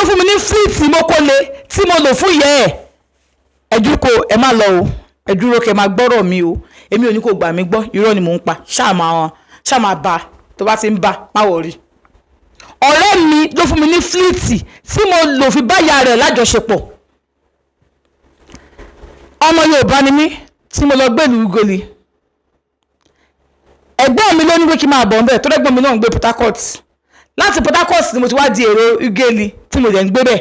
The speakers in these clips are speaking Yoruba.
fún mi ní fleet mo kó le tí mo lò fún yẹ ẹ dúró ẹ má lọ o ẹ dúró kẹ́ máa gbọ́rọ̀ mi o èmi ò ní kó gbà mí gbọ́ irọ́ ni mò ń pa ṣáà máa bá tó bá ti ń bá má wọrí. ọ̀rẹ́ mi ló fún mi ní fleet tí mo lò fi bá ìyá rẹ̀ lájọṣepọ̀. ọmọ Yorùbá ni mí tí mo lọ gbèlú Ugoli. ẹ̀gbọ́n mi ló ní pé kí n máa bọ̀ ńbẹ̀ tó dẹ́gbọ́n mi náà ń gbé Port Harcourt. láti Port Harcourt ni mo ti wá di èrò Ugoli tí mo dẹ̀ ń gbé bẹ̀.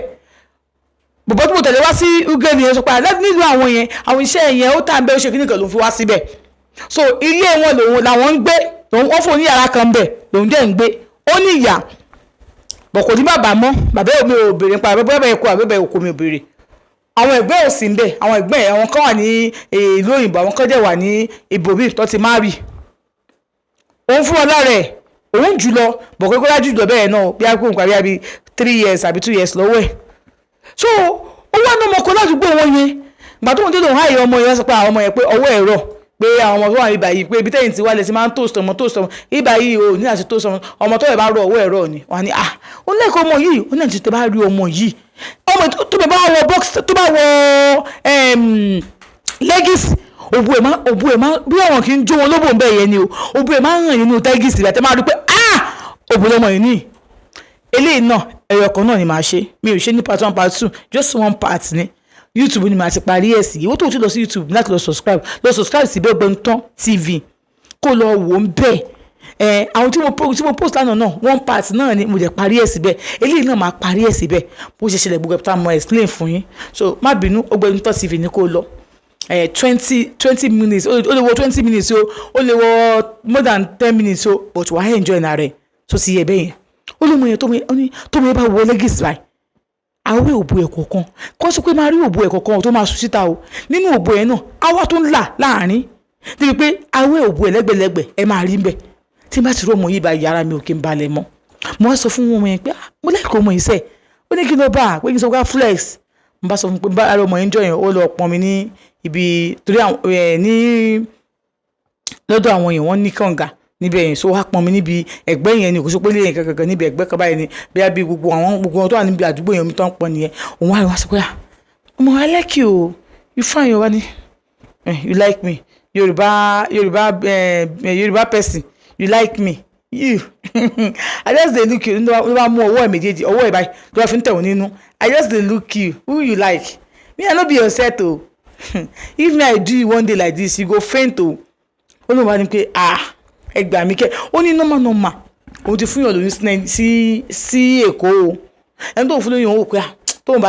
bọ̀bọ̀ tí mo tẹ̀lé wá sí Ugoli yẹn sọ pé nílùú àwọn yẹn àwọn iṣẹ́ yẹn ó tà ń bẹ́ ó ṣe kíníkan ló ń fi wá síbẹ̀. so ilé wọn làwọn ń gbé wọ́n fún ní yàrá kan bẹ̀ lòun dẹ̀ ń gbé ó ní ìyá bọ̀ kò ní bàbá mọ́ bàbá mi ò béèrè nípa bàbá ẹ̀kọ́ àbẹ́bẹ̀ òkú mi ò béèrè. àwọn ẹ̀gbẹ́ ò sí ń bẹ̀ àwọn ẹ̀gbẹ́ àwọn kan wà ní ìlú òyìnbó àwọn kan dẹ̀ wà ní ibòmíì tó ti má rí. òun fún ọ lára ẹ̀ òun jù lọ bọ̀ kókó lájú jù lọ bẹ́ẹ̀ náà bí a kó nǹkan bí 3 years àbí 2 years lọ́wọ́ ẹ̀. so ó wá ní ọmọ kan ládùúgbò wọn yẹn ìgbà tó ń dé lòun háyè ọmọ yẹn sọ pé àwọn ọmọ yẹn pé ọwọ́ ẹ̀rọ pé àwọn ọmọ tó wà níbà yìí pé ibi tẹ́yìn tí wà lè ti máa ń toast ọmọ ibà yìí ò ní àti toast ọmọ tó yẹ bá rọ ọwọ́ ẹ̀rọ ni wà ní ó lẹ́kọ̀ọ́ ọmọ yìí ó ní àti tó bá rí ọmọ yìí ọmọ tó bá wọ box tó bá wọ leggings òbú ẹ̀ máa bí àwọn kì í jó wọn lóbò ń bẹ̀ yẹn ni o òbú ẹ̀ máa ń hàn nínú leggings rẹ̀ tẹ́ máa rí pé òbú lọmọ yìí ní eléyìí náà ẹ̀yọ̀ kan náà ni màá ṣe mi ò ṣe ní part 1 part 2 just one part ni YouTube ni màá ti parí ẹ̀ sí ìwọ́n tó ti lọ sí YouTube láti lọ subscribe sí Bẹ́ẹ̀ Tán TV kó lọ wò ń bẹ̀ àwọn tí mo post lánàá náà one part náà ni mo jẹ́ parí ẹ̀ síbẹ̀ eléyìí náà máa parí ẹ̀ síbẹ̀ bó ṣe ṣẹlẹ̀ gbogbo ẹ̀ta mo explain fún yín so má bínú Bẹ́ẹ̀ Tán TV ni kó lọ 20 minutes ó lè wọ 20 minutes ó lè wọ more than 10 minutes but wàá enjoy náà rẹ̀ tó ti yẹ bẹ́ẹ̀ yẹn ó lè mọ yẹn tó mọ yẹn bá wọ leggings báyìí àwẹ̀ òbú ẹ̀ kọ̀ọ̀kan kó sọ pé máa rí òbú ẹ̀ kọ̀ọ̀kan tó máa sùn síta o nínú òbú ẹ̀ náà àwa tó ń là láàrin níbi pé àwẹ̀ òbú ẹ̀ lẹ́gbẹ̀lẹ́gbẹ̀ ẹ máa rí ń bẹ̀ tí n bá ti rí ọmọ yìí bá yàrá mi ò kí n balẹ̀ mọ́ mo wá sọ fún ọmọ yẹn pé mo lẹ́kọ̀ọ́ ọmọ yìí sẹ́ ó ní kí n lọ bá a pé kí n sọ pé flex mo bá sọ fún pé bá ara ọmọ yẹn jọ yẹn ó lọ pọn mi ní ibi torí ní lọ́dọ̀ àwọn yẹn wọ́n ní kànga níbẹ̀ yẹn so wá pọn mi níbi ẹgbẹ́ yẹn ni kò sọ pé lè yẹn kankan níbi ẹgbẹ́ kan báyìí ni bí a bí gbogbo àwọn tó wà níbi àdúgbò yẹn mi tó ń pọn nìyẹn òun wá sọ pé ọmọ I like you you fine you wá ní you like me Yorùbá person you like me you I just dey look you ló bá mú ọwọ́ ẹ̀ méjèèjì ọwọ́ ẹ̀ báyìí ló bá fi ń tẹ̀wọ̀n nínú I just dey look you who you like me I no be your set o if me I do you one day like this you go faint o ó ló wá ní pé ẹ gbà mí kẹ́ ó ní normal òun ti fún yàn lóyún sí Èkó o ẹni tó ń fún lóyún òun pé tóun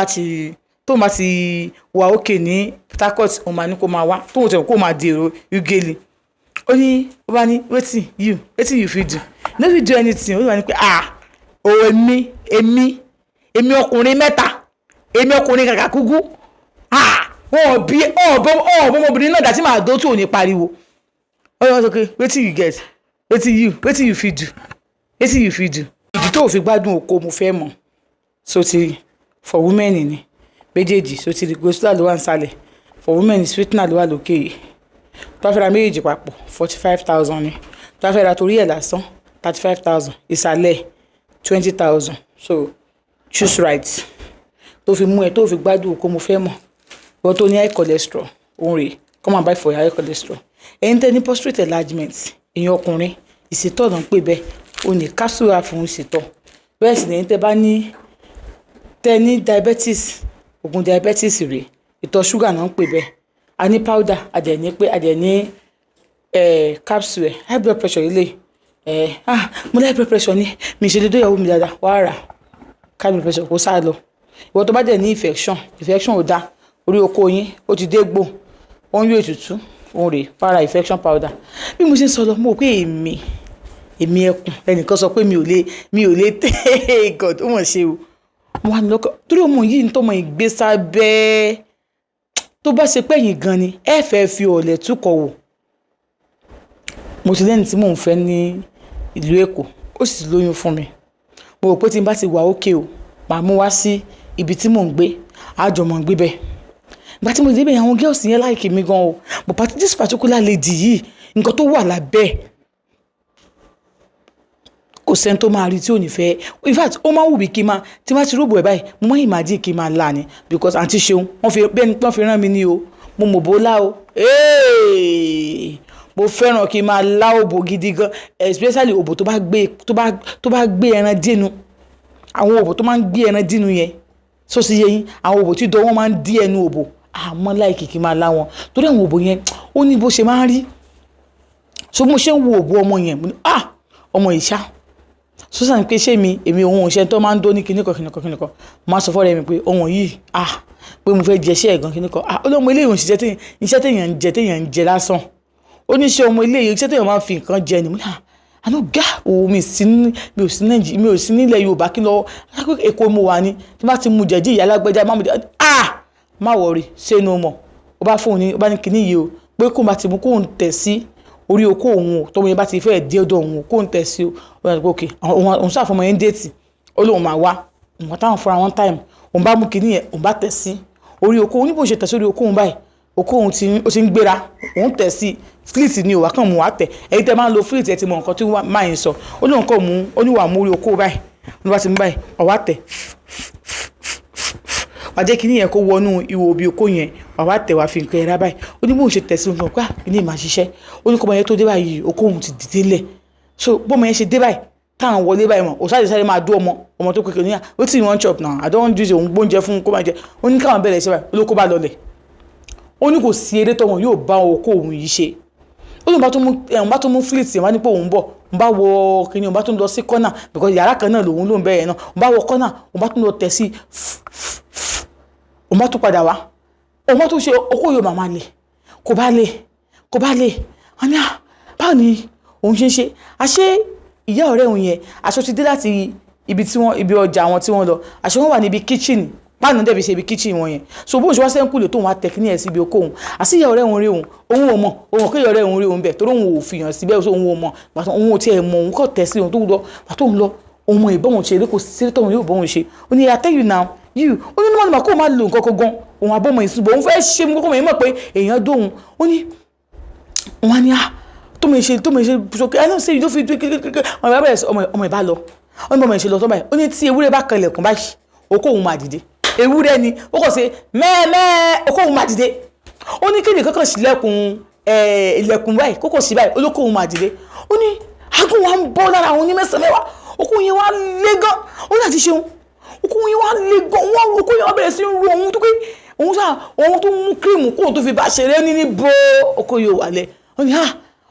bá ti wà òkè ní Port Harcourt òun máa ní kó máa wá tóun tẹ̀ kó máa di èrò Ugeli ó bá ní wetin you fit do no fit do anything ó wà ní pé èmi ọkùnrin mẹ́ta èmi ọkùnrin kàkà kúkú wọn bí ọmọbìnrin náà dàtí màá dó tó ò ní pariwo ó yọ sọ pé wetin you get wetin you fit do ìdí tó fi gbádùn oko mo fẹ́ mọ̀ so ti for women ni méjèèjì so ti gosula ló wà nísàlẹ̀ for women sweetener ló wà lókè yìí tó fẹ́ ra méjèèjì papọ̀ 45,000 ni tó fẹ́ ra torí ẹ̀ lásán 35,000 ìsàlẹ̀ 20,000 so choose right tó fi mú ẹ tó fi gbádùn oko mo fẹ́ mọ̀ wọ́n tó ní high cholesterol òun rèé come and buy for your high cholesterol ẹ̀yin tẹ́ ní prostate enlargement èèyàn ọkùnrin ìṣètọ̀ náà ń pè bẹ́ẹ̀ o ní capsule fún ìṣètọ̀ bẹ́ẹ̀ sì lẹ́yìn tẹ́ ní diabetes oògùn diabetes rèé ìtọ̀ ṣúgà náà ń pè bẹ́ẹ̀ a ní powder adẹ̀ ní capsule high blood pressure ilé mo ní high blood pressure ní mi ṣe dédé ìyàwó mi dáadáa wàá rà high blood pressure kó sáà lọ ìwọ tó bá dẹ̀ ní infection ò dá orí oko yín ó ti dégbò ó ń yọ ètùtù òun rèé para infection powder bí mo ṣe ń sọ lọ mo pé èmi ẹkùn ẹnìkan sọ pé mi ò lè tẹ́ god ó mọ̀ ṣe o mo wà ní lọ́kọ̀ torí ọmọ yìí ń tọmọ ìgbé sábẹ́ tó bá ṣe pẹ́yìn gan ni ẹ fẹ́ fi ọ̀lẹ̀ túkọ̀ wò mo ti lẹ́ni tí mò ń fẹ́ ní ìlú Èkó ó sì ti lóyún fún mi mo rò pé tí n bá ti wà ókè o màá mú wá sí ibi tí mò ń gbé àjọmọ̀ ń gbé bẹ́ẹ̀ ìgbà tí mo dé bẹ́ẹ̀ àwọn girls yẹn láìkì mi gan o but this particular lady yìí nǹkan tó wà lábẹ́ kò sẹ́ni tó máa rí tí ò ní fẹ́ in fact ó máa wù mí kí n máa tí wọ́n ti rògbò ẹ̀ báyìí mo máa imagine kí n máa là ní because àǹtí Ṣeun wọ́n fi bẹ́ẹ̀ ni wọ́n fi rán mi ní o mo mọ̀ bó lá o mo fẹ́ràn kí n máa lá òbò gidi gan especially òbò tó bá gbé ẹran dínú àwọn òbò tó máa ń gbé ẹran dínú yẹn so sì yẹ yín àwọn òbò tí dọ́ wọ́n máa ń dí ẹnu òbò àmọ́ láìkì kí n máa lá wọn torí àwọn òbò yẹn ó ní bó ṣe máa ń rí so mo ṣe ń wo òbò ọmọ yẹn mo ní ọmọ ìṣá sọ́sàn pé ṣé èmi òun òṣẹ́ tó máa ń dó ní kíníkan máa sọ fọ́rẹ́ mi pé ohun yìí pé mo fẹ́ jẹ iṣẹ́ ẹ̀gàn kíníkan olóòmọ ilé ìwọ̀n ṣiṣẹ́ iṣẹ́ téèyàn ń jẹ lásán ó ní ṣe ọmọ ilé iṣẹ́ téèyàn máa ń fi nǹkan jẹ ni mo ní àná gá òun mi ò sí nílẹ̀ Yorùbá kí lọ Èkó mo wà ní tí bá ti mu jẹ̀dí ìyá alágbẹ́já má mu jẹ má wọ̀rí ṣé inú mọ̀ ó bá fóun ní ó bá ní kíní yìí o pé kó bá ti mú kóun tẹ̀ sí orí okó òun o tọmọ yẹn bá ti fẹ́ dé ọ̀dọ̀ òun kó ń tẹ̀sí o ó yàtọ̀ pé òkè òun ṣàfọmọ yẹn déètì ó lóun máa wá nǹkan táwọn fúnra one time òun bá mú kinní yẹn òun bá tẹ̀sí orí okó òun ní bó ṣe tẹ̀sí orí okó òun báyìí okó òun ó ti ń gbéra òun tẹ̀sí flit ni òwà kan mú wá tẹ̀ ẹ̀yin tẹ́ máa ń lo flit ẹ̀ ti mọ nǹkan tí máa ń sọ ó lóun kọ́ mú ó ní wàá mú orí okó báyìí ó ní bá ti mú báyìí ọ̀wá tẹ̀ wàá jẹ́ kinní yẹn kó wọnú ihò òbí okó yẹn wàá tẹ̀ wàá fi nǹkan ẹ̀rá báyìí ó ní bóun ṣe tẹ̀sí nǹkan pé ní ìmọ̀ àṣìṣe ó ní kọ́mọ yẹn tó dé báyìí okó òun ti dìde lẹ̀ so bọ́mọ yẹn ṣe dé báyìí táwọn wọlé báyìí mọ̀ òṣàlẹ̀ máa dó ọmọ tó kékeré níyà wetin you wan chop now I don't want use òun gbóúnjẹ fún kó máa jẹ ó ní káwọn bẹ̀rẹ̀ ṣe báyìí olóko bá lọlẹ̀ ó ní kò sí eré tọ́wọ́n yóò bá okó òun yìí ṣe ó ní òun bá tó mú flit yẹn wá ní pé òun bọ̀ òun bá wọ kíni òun bá tó lọ sí kọ́nà because yàrá kan náà lòun ló ń bẹ̀rẹ̀ náà òun bá wọ kọ́nà òun bá tó lọ tẹ̀ sí òun bá tó padà wá òun bá tó ṣe okó yóò máa lè kò bá lè wọn ní báwo ni òun ṣe ń ṣe àṣé ìyá ọ̀rẹ́ òun yẹn aṣọ ti dé láti ibi ọjà wọn tí wọ́n lọ aṣọ wọn wà níbi kitchen páànù dẹ̀ fi ṣe ibi kitchen wọn yẹn so bóun ṣe wá sẹ́ńkù lè tóun wá tẹ̀kíní ẹ̀ síbi okó òun àṣé ìyá ọ̀rẹ́ òun rí òun ò mọ̀ òun kí ìyá ọ̀rẹ́ òun rí òun bẹ̀ torí òun ò fìyàn síbẹ̀ òun ò mọ̀ pàtó òun ò tiẹ̀ mọ̀ òun kọ̀ tẹ̀ sí òun tó lọ pàtó òun lọ òun mọ̀ ìbọn òun ṣe eré kò sí tóun yóò bọ́ òun ṣe ó ní I tell you now you ó ní níwọ̀n kó máa lo nǹkan kan gan òun àbọ̀mọ̀ ìṣubú òun fẹ́ ṣe mú kókó mọ̀ pé èèyàn dóhun ó ní wọn ni tó mọ̀ ṣe sókè ẹ̀ náà ṣe ìjọ fi ọmọ ìbá lọ ó ní bọ́mọ̀ ìṣe lọ sọ́bàá ó ní tí ewúrẹ́ bá kan ilẹ̀kùn báyìí okó òun máa dìde ewúrẹ́ ni ó kọ̀ ṣe mẹ́ẹ̀mẹ́ okó òun máa dìde ó ní kéde kankan sí ilẹ̀kùn báyìí kókò sí báyìí olókó òun máa dìde ó ní agún wa ń bọ́ lára àwọn onímẹ̀sán mẹ́wàá okó yẹn wá lé gan ó ní àti ṣeun okó yẹn wá lé gan wọn okó yẹn wá bẹ̀rẹ̀ sí ń ro ohun tó pé ohun tó mú kírìmù kóhun tó fi bá ṣeré ní bó okó yóò wà lẹ̀ ó ní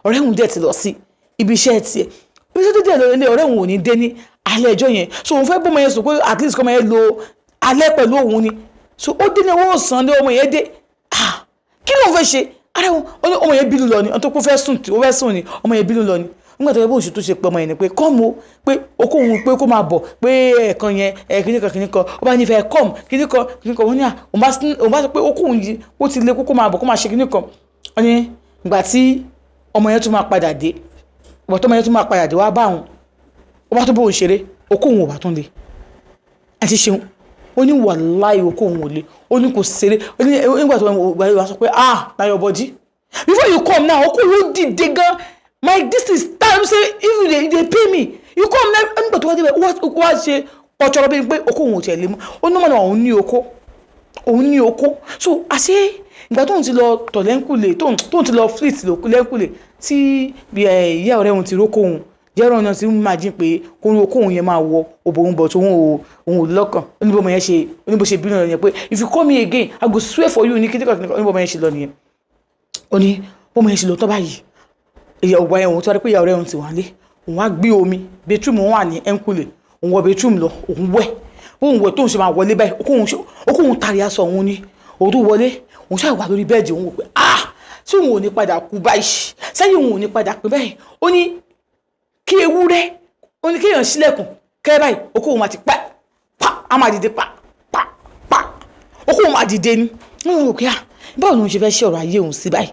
ọ̀rẹ́ òun dẹ̀ ti lọ sí ibi iṣẹ́ tiẹ̀ ibi iṣẹ́ tó dẹ̀ lọ ilé ọ̀rẹ́ òun ò ní dé ní alẹ́ ẹjọ́ yẹn so òun fẹ́ bọ́mọ yẹn sọ pé at least kọ́mọ yẹn lo alẹ́ pẹ̀lú òun ni so ó dé ní owó ọ̀sán lé ọmọ yẹn dé kí ló ń fẹ́ ṣe ara wọn ọmọ yẹn bínú lọ ni ọ̀n tó kó fẹ́ sùn ni ọmọ yẹn bínú lọ ni nígbà tó yẹ bóun ṣe tó ṣe pé ọmọ yẹn ni pé kọ́mù pé okó òun pé kó máa bọ̀ pé ẹ̀ẹ̀kan yẹn kìnnìkan ó bá nífẹ̀ẹ́ kọ́mù kìnnìkan wọn ní òun bá sọ pé okó òun yìí ó ti lé kó máa bọ̀ kó máa ṣe kìnnìkan wọn ni ìgbà tí ọmọ yẹn tún máa padà dé ìgbà tó ọmọ yẹn tún máa padà dé wá bá òun ó bá tó bóun ṣeré okó òun ò bá tún lé ẹ ti ṣeun ó ní wàláì okó òun ò lé ó ní kò ṣeré ó ní nígbà tó wà sọ pé na your body before you come now okó ló dìde gan my this is time say if they pay me you come now nígbà tó wá débẹ̀ wá ṣe ọ̀chọ̀rọ̀ bí pé okó òun ò tiẹ̀ lé mọ́ ó ní mọ̀nà òun ní okó so àṣé ìgbà tóun ti lọ tọ̀ lẹ́ńkùlé tóun ti lọ flit lẹ́ńkùlé tí ìyá ọ̀rẹ́ òun ti rókó òun jẹ́rọ̀ náà ti máa jí pé okó òun yẹn máa wọ òbò òun bọ̀ tó òun ò lọ́kàn oníbọ̀mọ̀ yẹn ṣe oníbọ̀ ṣe bínú yẹn pé if you call me again I go swear for you ní kíndìkan oníbọ̀mọ̀ yẹn ṣe lọ nìyẹn ó ní bọ́mọ̀ yẹn ṣe lọ tọ́ báyìí ìyá ọ̀gbà yẹn òun tó wá pé ìyá ọ̀rẹ́ òun ti wà lé òun wá gbé omi bedroom òun wà ní ẹ̀ńkùlé òun wọ bedroom lọ òun wẹ̀ tóun ṣe máa wọlé báyìí okó òun tari aṣọ òun ní òun tó wọlé òun ṣáà wà lórí bẹ́ẹ̀dì òun wò pé tí òun ò ní padà kú báyìí sẹ́yìn òun ò ní padà pé báyìí ó ní kí ewúrẹ́ ó ní kéèyàn sílẹ̀kùn kẹ́ báyìí okó òun máa ti pa á máa dìde pa okó òun máa dìde ni wọ́n rò pé báwo ni òun ṣe fẹ́ ṣe ọ̀rọ̀ ayé òun sí báyìí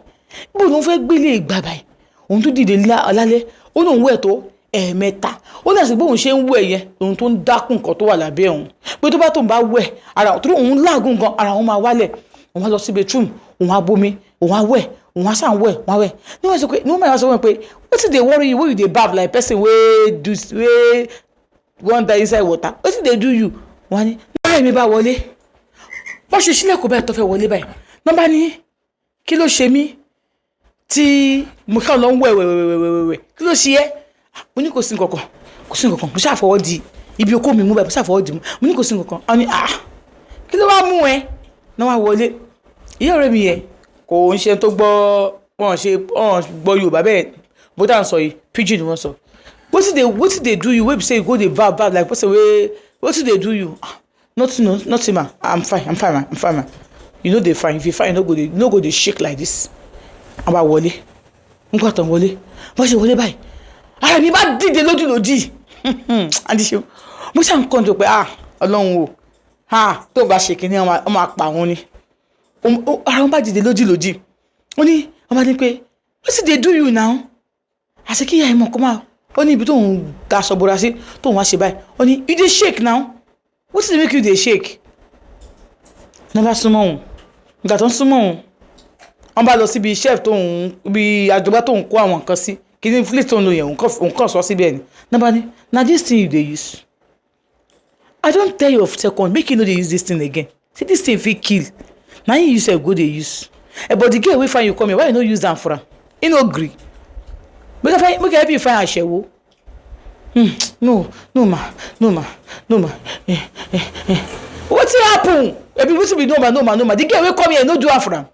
báwo ni òun fẹ́ gbélé ìgbà báyìí òun tó dìde lálẹ́ ó ní òun wẹ̀ tó ẹ̀ẹ̀mẹ́ta ó ní àsìkò òun ṣe ń wẹ̀ yẹn òun tó ń dákùn nǹkan tó wà lábẹ́ òun pé tó bá tóun bá wẹ̀ ara tó òun láàgùn gan ara òun máa wálẹ̀ òun á lọ sí bedroom òun á bomi òun á wẹ̀ òun wá sàn wẹ̀ wọ́n wẹ̀ ní wọ́n sọ pé ní wọ́n máa sọ wọ́n pé wetin dey worry you wey you dey baff like person wey wan die inside water wetin dey do you wọ́n ní nọ́mbà mi bá wọlé wọ́n ṣe sílẹ̀kùn báyìí tó fẹ́ wọlé báyìí nọ́mbà ní kí ló ṣe mí tí mo kàn lọ ń wẹ̀ kí ló ṣe ẹ́ mo ní kò sí nǹkankan mo ṣàfọwọ́ di ibi okó mi mú báyìí mo ṣàfọwọ́ di mo ní kò sí nǹkankan wọ́n ní kí ló wá mú ẹ náà wá wọlé ìyá ọ̀rẹ́ mi yẹn kò ń ṣe tó gbọ́ wọn gbọ́ Yorùbá bẹ́ẹ̀ bó dáa ń sọ yìí pidgin ni wọ́n sọ wetin dey do you wey be say you go dey baff like person wey wetin dey do you nothing ma I'm fine ma you no dey fine if you fine you no go dey shake like this wọ́n bá wọlé nígbà tó ń wọlé bó ṣe wọlé báyìí ara mi bá dìde lójúlójì àdìsẹ́ mo ṣáà ń kọ́ tó pé Ọlọ́run o tó bá ṣe kínní ọmọ apá wọn ni ara wọn bá dìde lójúlójì ó ní wọ́n bá ní pé wetin dey do you now àti kí ìyá ẹ̀ mọ̀ kó máa ó ní ibi tó ń daṣọ bora sí tó ń wá ṣe báyìí ó ní you dey shake now wetin dey make you dey shake ní bá súnmọ́ òun ìgbà tó ń súnmọ́ òun wọ́n bá lọ síbi chef tó ń bí àjọba tó ń kó àwọn nǹkan sí kí ní fleet tó ń lò yẹn òun kàn sọ síbẹ̀ ni nígbà ní na this thing you dey use I don tell you of second make you no dey use this thing again see this thing fit kill na you sef go dey use but the girl wey find you come here why you no use am for am e no gree make I help you find aṣẹ́wó no ma wetin happen ebi wetin be no ma the girl wey come here no do am for am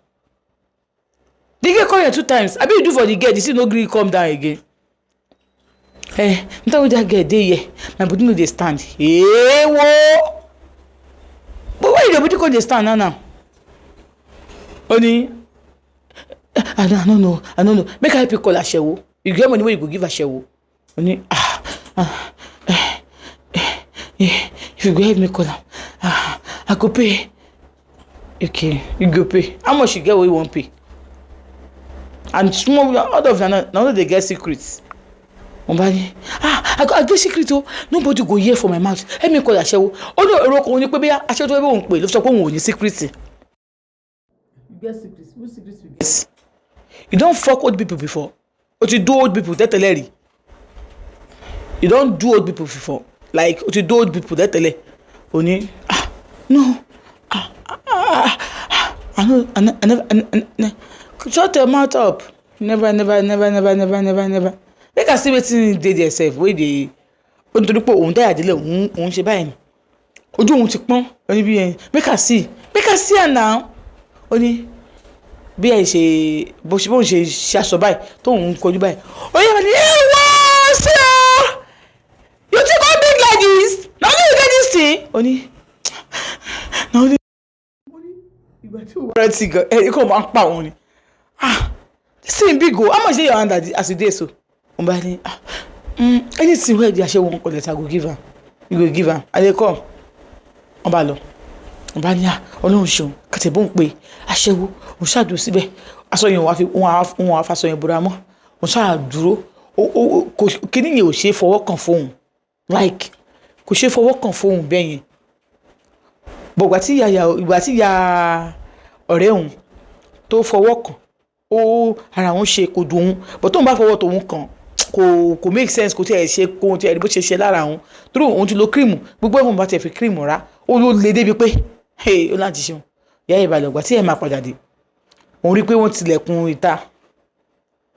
the girl come here 2 times abi you do for the girl the thing no gree come down again nta wey that girl dey here my body no dey stand wo but why your body come dey stand now oni I don't know make I help you call aṣẹ́wó you get money wey you go give aṣẹ́wó oni if you go help me call am I go pay okay you go pay how much you get wey you wan pay and small all of na no dey get secrets Ombani I get secret o nobody go hear for my mouth help me call aṣẹ́wó ó ní èrò kan ní pé bí aṣẹ́wó tó bẹ́ẹ̀ òun pè ló sọ pé òun ò ní secret you get secrets which secrets you get you don fuck old people before o ti do old people tẹ́tẹ̀lẹ̀ rí you don do old people before like o ti do old people tẹ́tẹ̀lẹ̀ o ní no I never shut your mouth up never make I see wetin dey there sef wey dey o nítorí pé òun dáyà délé òun ṣe báyìí ojú òun ti pọ́n oní bí yẹn make I see am now ó ní bí ẹ ṣe bóun ṣe ṣaṣọ báyìí tóun kọjú báyìí ó yẹ ní wá sí ọ you think I'm big like this na only you get this thing ó ní na only ìgbà tí òun rẹ ti gan ẹ kò máa ń pa òun ni this thing big o how much dey your hand as you dey so òun bá ní anything wey di aṣẹ́wó ń collect I go give am you go give am I dey come wọ́n bá lọ wọ́n bá ní Ọlọ́run ṣeun kàtẹ́bọ̀ ń pe aṣẹ́wó òun ṣáàdúró síbẹ̀ aṣọ yẹn òun wá faṣọ yẹn bora mọ́ òun ṣáàdúró kíní yẹn ò ṣe é fọwọ́ kàn fóun like kò ṣe é fọwọ́ kàn fóun bẹ́ẹ̀ yẹn bọ̀ ìgbà tí ìyá ọ̀rẹ́ òun tó fọwọ́ kàn ó ara òun ṣe kò dùn òun bọ̀ tóun bá fọwọ́ tòun kàn kò make sense kò tiẹ̀ ṣe kò tiẹ̀ bó ṣe ṣe lára òun torí òun ti lo cream gbogbo ẹ̀wọ̀n bá tiẹ̀ fi cream rà ó ló le débi pé ó láti ṣeun ìyá ìbàlẹ̀ ọ̀gbà tí ẹ̀ máa padà dé òun rí pé wọ́n tilẹ̀kùn ìta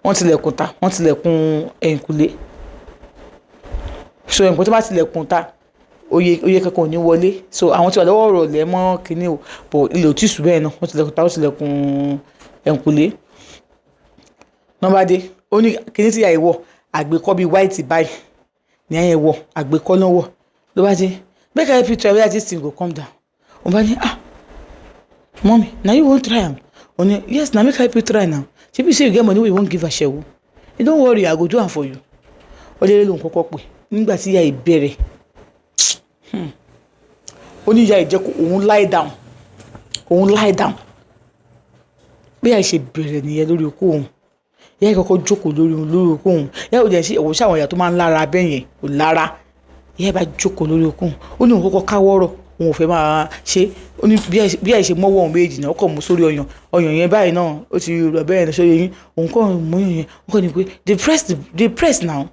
wọ́n tilẹ̀kùn ẹ̀yìnkùlé so ẹ̀yìnkùn tó bá tilẹ̀kùn ta oyè kankan ò ní wọlé so àwọn tí wà lọ́wọ́ ọ̀rọ̀ lẹ́ mọ́ kínní o bọ̀ ilé ò tí sùn bẹ́ẹ̀ náà wọ́n tilẹ̀kùn ta wọ́n tilẹ̀kùn ẹ̀yìnkùlé nọ́mbà dé ó ní kínní tí ìyá ìwọ̀ àgbékọ́ bíi white báyìí ní ayé wọ̀ àgbékọ́ náà wọ̀ ló bá dé make I help you try whether this thing go come down òun bá ní mommy na you wan try am ó ní yes na make I help you try now ṣé bí say you get money wey you wan give aṣẹ́wó you don't worry I go do am for you ó lé lóun kọ́kọ́ pé nígbà tí ìyá ìbẹ̀rẹ̀ ó ní ìyá ìjẹ́ kó òun lie down bí ìyá ìṣe bẹ̀rẹ̀ nìyẹn lórí okó òun ìyá ìkọ́kọ́ jókòó lórí okó òun ìyá òjẹ́ sí ẹ̀wọ̀n sáwọn ìyá tó máa ń lára bẹ́yẹn ò lára ìyá ìbá jókòó lórí okó òun ó ní òun kọ́kọ́ káwọ́rọ̀ òun ò fẹ́ máa ṣe ó ní bí àìṣe mọ́wọ́ òun méjì náà ó kàn mú sórí ọyàn yẹn báyìí náà ó ti rọ̀ bẹ́ẹ̀ ní sórí eyín òun kàn mú yẹn ó kàn ní pé they press now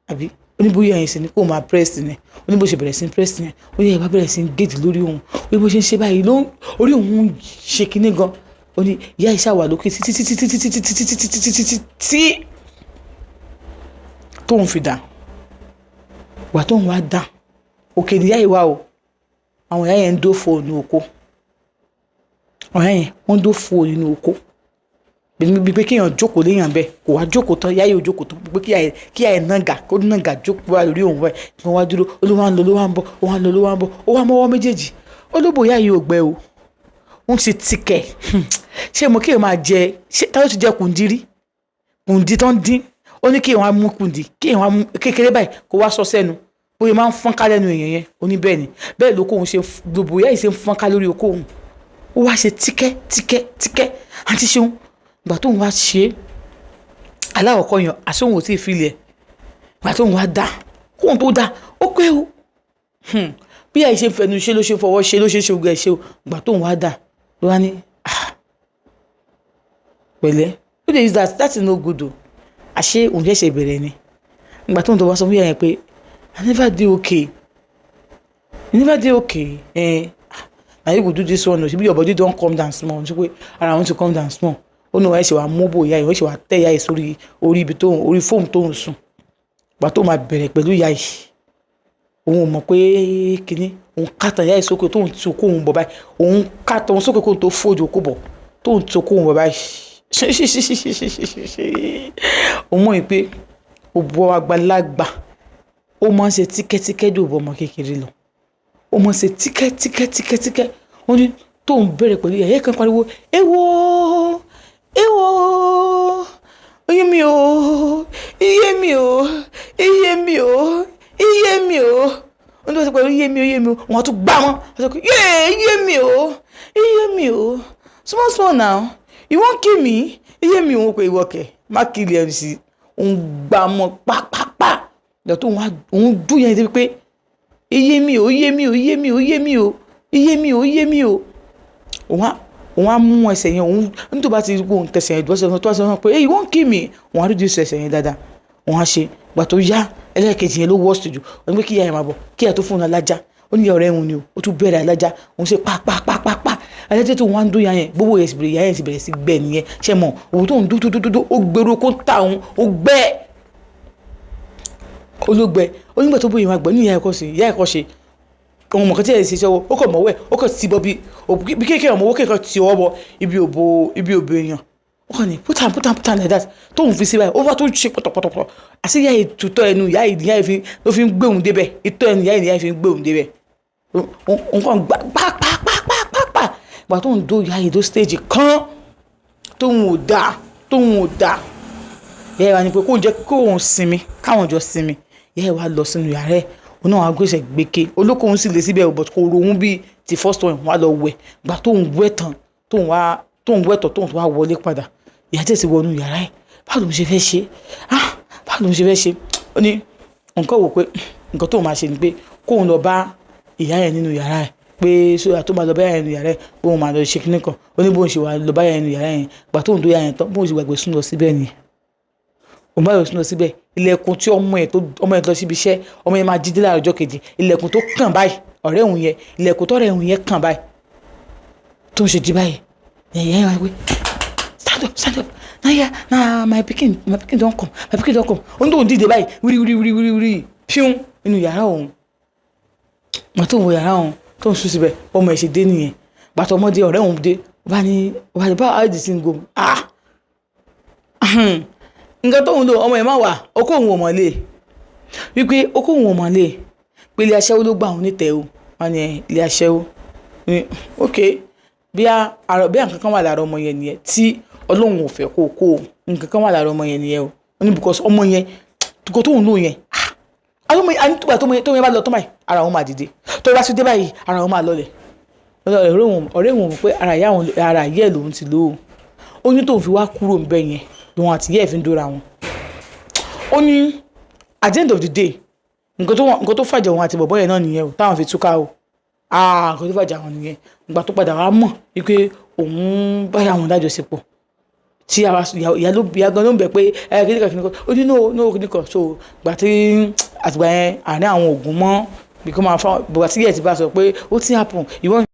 àbí ó ní bóyá yẹn sì ni kó máa press ni ó ní bó ṣe bẹ̀rẹ̀ sí press yẹn ó ní ìyá bẹ̀rẹ̀ sí gèdè lórí òun ó ní bó ṣe ń ṣe báyìí orí òun ṣe kinní gan ó ní ìyá ìṣá wà lókè títí tóun fi dà wà tóun wá dà òkè níyà ìwà o àwọn ìyá yẹn ń dó fóònù oko ọ̀yá yẹn wọ́n ń dó fóònù nínú oko bí pé kéèyàn jókòó léèyàn bẹ́ẹ̀ kò wá jókòó tán ìyá yìí ò jókòó tán pé kí ìyá yẹn nàgà kó nàgà jókòó wá lórí òun báyìí kí wọ́n wá dúró olówó ń lọ olówó ń bọ̀ ó wá ń lọ olówó ń bọ̀ ó wá mọ́wọ́ méjèèjì olóbò ìyá yìí ò gbẹ o wọ́n ti tikẹ̀ ṣé mo kéèyàn máa jẹ ṣé táwọn ti jẹ kùndí tán dín ó ní kéèyàn wá mú kùndí kéèyàn wá mú kékeré báyìí kó wá sọ sẹ́nu bóyá máa ń fọ́nká lẹ́nu èèyàn yẹn ó ní bẹ́ẹ̀ ni bẹ́ẹ̀ lóko òun ṣe gbogbo ìyá yìí ṣe ń fọ́nká lórí oko òun ó wá ṣe tíkẹ́ àti ṣeun ìgbà tóun wá ṣe aláwọ̀kọ́ yàn àṣóhun ò tí ì filẹ̀ ìgbà tóun wá dá kóun tó dá ó pé o bí àyè ṣe ń fẹnu ṣe ló ṣe fọwọ́ ṣe ló ṣe ṣe ogun ẹ̀ ṣe o ìgbà tóun wá dá ló wá ní pẹ̀lẹ́ ó lè use that is no good o àṣé òun ṣẹ̀ṣẹ̀ bẹ̀rẹ̀ ni ìgbà tóun tó wá sọ fún yàrá yẹn pé I never dey okay na you go do this one o ṣe bí your body don calm down small ṣe pé ara wọn ti calm down small ó ní wọn ṣe wàá mọ́bò ìyá yìí wọ́n ṣe wàá tẹ́ ìyá yìí sórí orí ibi tóun orí fóòmù tóun sùn gbà tó máa bẹ̀rẹ̀ pẹ̀lú ìyá yìí òun ò mọ̀ pé kínní òun kàtàn ìyá yìí sókè tóun ti okó òun bọ̀ báyìí òun kàtàn òun sókè kóun tó fòjò okó bọ̀ tóun ti okó òun bọ̀ báyìí òun mọ̀ pé òbọ̀ àgbàlagbà ó máa ń ṣe tíkẹ́tíkẹ́ dùn bọ́ ọmọ kékeré lọ ó máa ń ṣe tíkẹ́tíkẹ́ wọ́n ní tóun bẹ̀rẹ̀ pẹ̀lú ìyá yẹn kan pariwo èwo iye mi o wọ́n tó sọ pé iye mi o wọ́n tún gbá wọn wọ́n sọ pé iye mi o small now you wan kill me iye mi o pé ìwọ kẹ má kill ẹ̀ sí òun gbá mọ́ pápápá ìgbà tó òun dùn yẹn débi pé iye mi o òun á mú ẹsẹ̀ yẹn òun nítorí bá ti rí pé òun tẹsẹ̀ yẹn dúró tó wá sọ pé you wan kill me òun á rí ju ẹsẹ̀ yẹn dáadáa òun á ṣe gbà tó yá ẹlẹ́ẹ̀kejì yẹn ló worst jù ó ní pé kí ìyá yẹn máa bọ̀ kí ìyá tó fún un alájá ó ní ìyá ọ̀rẹ́ òun ni ó tún bẹ̀rẹ̀ alájá òun ṣe pàápàá alájá tó wọn á ń dún ìyá yẹn gbogbo ìyá yẹn sì bẹ̀rẹ̀ sí gbẹ nìyẹn ṣe mọ̀ òun tó ń dúdú ó gbèrú kó ta òun ó gbẹ olóògbé onígbà tó bóyá máa gbẹ ní ìyá ẹ̀kọ́ ṣe ohun mọ̀kàn tí ẹ̀ ṣe ṣọwọ́ ó kàn mọ̀wẹ́ ó kàn ti bọ́ bí kéèké ọmọ owó kéèké ti ọwọ́ bọ ibi òbò èèyàn ó kàn ní put am like that tóun fi sí báyìí ó bá tó ṣe pọ̀tọ̀pọ̀tọ̀ àti ìyá yìí tutọ́ ẹnu ìyá yìí ló fi ń gbé òun débẹ̀ ìtọ́ ẹnu ìyá yìí fi ń gbé òun débẹ̀ òun kàn gbà pàápàá ìgbà tóun dó ìyá yìí dó stage kan tóun ò dáa ìyá yìí wá ní pé kóun jẹ́ kóun sinmi káwọn jọ sinmi ìyá yìí wá lọ sínú yàrá ẹ̀ òun náà wá gbèsè gbèké olóko òun sì lè síbẹ̀ but kò ro òun bíi ti first one wá lọ wẹ̀ gbà tóun wẹ̀ tán tóun wá wọlé padà ìyá tẹ̀sí wọnú yàrá ẹ̀ báwo ló ń ṣe fẹ́ ṣe ó ní nǹkan wò pé nǹkan tóun máa ṣe ni pé kóun lọ bá ìyá yẹn nínú yàrá ẹ̀ pé sóyà tó máa lọ bá ìyá yẹn nínú yàrá ẹ̀ bóun máa lọ ṣe kíní kan ó ní bóun ṣe wà lọ bá ìyá yẹn nínú yàrá yẹn gbà tóun tó yà yẹn tán bóun ṣe gbàgbé sún lọ síbẹ̀ nìyẹn òun bá yọ sínú síbẹ̀ ilẹ̀kùn tí ọmọ ẹ̀ lọ síbi iṣẹ́ ọmọ yẹn máa jí dé láàárọ̀ ọjọ́ kejì ilẹ̀kùn tó kàn báyìí ọ̀rẹ́ òun yẹn ilẹ̀kùn tọ́rẹ́ òun yẹn kàn báyìí tó ń ṣe jí báyìí ẹ̀yẹ́ yẹn wá pé stand up na my pikin don come ó ní tóun dìde báyìí wírí píún nínú yàrá òun wọn tó ń wọ yàrá òun tó ń sùn síbẹ̀ ọmọ ẹ̀ ṣe dé nìyẹn gbàtọ̀ ọmọdé ọ̀rẹ́ òun dé bá ní bá àìdí sí ń go nǹkan tóun lò ọmọ ẹ̀ máa wà okó òun ò mọ̀lé wípé okó òun ò mọ̀lé pé ilé aṣẹ́wó ló gbà òun nítẹ̀ o wọn ni ilé aṣẹ́wó ni ok bí nǹkan kan wà lára ọmọ yẹn nìyẹn tí ọlọ́run ò fẹ́ kó nǹkan kan wà lára ọmọ yẹn nìyẹn o wọn ni because ọmọ yẹn tukọ̀ tóun lò yẹn àtúgbà tó yẹn bá lọ tó báyìí ara òun máa dìde tó bá tún dé báyìí ara òun máa lọlẹ̀ ọ̀rẹ́ òun mọ̀ pé ara ìyá ẹ̀ lòun ti lò ó ní tóun fi wá kúrò ń bẹ̀ yẹn lòun àti ìyá ẹ̀ fi ń dóra wọn ó ní at the end of the day nǹkan tó fàjẹ́ òun àti bọ̀bọ́ yẹn náà nìyẹn o táwọn fi túká o nǹkan tó fàjà wọn nìyẹn ìgbà tó padà wá mọ̀ wípé òun báyà wọn lájọṣepọ̀ tí ìyá gan ló ń bẹ̀ pé kíníkan ó ní no kíníkan so gbà tí àtìgbà yẹn àní àwọn oògùn mọ́ bí kò máa fáwọn bùbá tí yẹ̀ ti bá sọ pé ó ti happen ìwọ́n